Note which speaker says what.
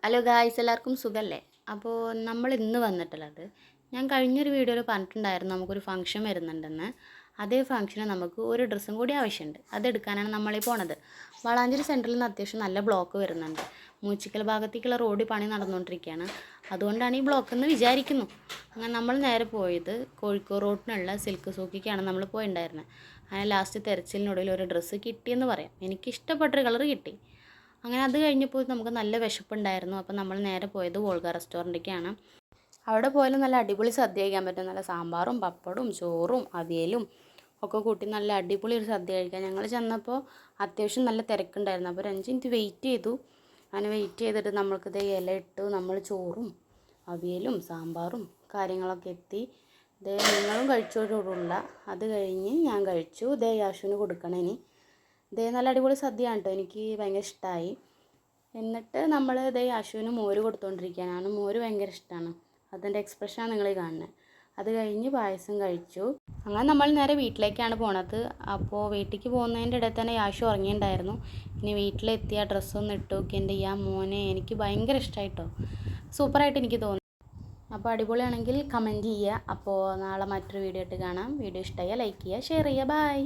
Speaker 1: Hello guys, എല്ലാവർക്കും സുഖമല്ലേ? അപ്പോൾ നമ്മൾ ഇന്ന് വന്നിട്ടുള്ളത്, ഞാൻ കഴിഞ്ഞൊരു വീഡിയോയിൽ പറഞ്ഞിട്ടുണ്ടായിരുന്നു നമുക്കൊരു ഫംഗ്ഷൻ വരുന്നുണ്ടെന്ന്. അതേ ഫംഗ്ഷന് നമുക്ക് ഒരു ഡ്രസ്സും കൂടി ആവശ്യമുണ്ട്. അതെടുക്കാനാണ് നമ്മളീ പോണത്. വളാഞ്ചേരി സെൻറ്ററിൽ നിന്ന് അത്യാവശ്യം നല്ല ബ്ലോക്ക് വരുന്നുണ്ട്. മൂച്ചിക്കൽ ഭാഗത്തേക്കുള്ള റോഡ് പണി നടന്നുകൊണ്ടിരിക്കുകയാണ്. അതുകൊണ്ടാണ് ഈ ബ്ലോക്ക് എന്ന് വിചാരിക്കുന്നു. അങ്ങനെ നമ്മൾ നേരെ പോയത് കോഴിക്കോട് റോഡിനുള്ള സിൽക്ക് സൂക്കിക്കാണ് നമ്മൾ പോയിട്ടുണ്ടായിരുന്നത്. അങ്ങനെ ലാസ്റ്റ് തെരച്ചിലിനൊടുവിൽ ഒരു ഡ്രസ്സ് കിട്ടിയെന്ന് പറയാം. എനിക്കിഷ്ടപ്പെട്ടൊരു കളർ കിട്ടി. അങ്ങനെ അത് കഴിഞ്ഞപ്പോൾ നമുക്ക് നല്ല വിശപ്പുണ്ടായിരുന്നു. അപ്പോൾ നമ്മൾ നേരെ പോയത് വോൾഗ റെസ്റ്റോറൻറ്റിലേക്കാണ്. അവിടെ പോയാലും നല്ല അടിപൊളി സദ്യ കഴിക്കാൻ പറ്റും. നല്ല സാമ്പാറും പപ്പടും ചോറും അവിയലും ഒക്കെ കൂട്ടി നല്ല അടിപൊളി ഒരു സദ്യ കഴിക്കാൻ. ഞങ്ങൾ ചെന്നപ്പോൾ അത്യാവശ്യം നല്ല തിരക്കുണ്ടായിരുന്നു. അപ്പോൾ ഒരു 5 മിനിറ്റ് വെയിറ്റ് ചെയ്തു. അങ്ങനെ വെയിറ്റ് ചെയ്തിട്ട് നമ്മൾക്കിത് ഇല ഇട്ടു. നമ്മൾ ചോറും അവിയലും സാമ്പാറും കാര്യങ്ങളൊക്കെ എത്തി. ഇതേ നിങ്ങളും കഴിച്ചോടുള്ള. അത് കഴിഞ്ഞ് ഞാൻ കഴിച്ചു. ഇതേ യാശുവിന് കൊടുക്കണം ഇനി. ഇതേ നല്ല അടിപൊളി സദ്യയാണ് കേട്ടോ. എനിക്ക് ഭയങ്കര ഇഷ്ടമായി. എന്നിട്ട് നമ്മൾ ഇതേ യാശുവിന് മോര് കൊടുത്തുകൊണ്ടിരിക്കുകയാണ്. മോര് ഭയങ്കര ഇഷ്ടമാണ്. അതിൻ്റെ എക്സ്പ്രഷനാണ് നിങ്ങൾ കാണുന്നത്. അത് കഴിഞ്ഞ് പായസം കഴിച്ചു. അങ്ങനെ നമ്മൾ നേരെ വീട്ടിലേക്കാണ് പോണത്. അപ്പോൾ വീട്ടിലേക്ക് പോകുന്നതിൻ്റെ ഇടയിൽ തന്നെ യാശു ഉറങ്ങിയിട്ടുണ്ടായിരുന്നു. ഇനി വീട്ടിലെത്തിയ ഡ്രസ്സൊന്ന് ഇട്ട് നോക്കി. എൻ്റെ ഈ മോനെ എനിക്ക് ഭയങ്കര ഇഷ്ടമായിട്ടോ. സൂപ്പറായിട്ട് എനിക്ക് തോന്നി. അപ്പോൾ അടിപൊളിയാണെങ്കിൽ കമൻറ്റ് ചെയ്യുക. അപ്പോൾ നാളെ മറ്റൊരു വീഡിയോ ആയിട്ട് കാണാം. വീഡിയോ ഇഷ്ടമായാൽ ലൈക്ക് ചെയ്യുക, ഷെയർ ചെയ്യുക. ബൈ.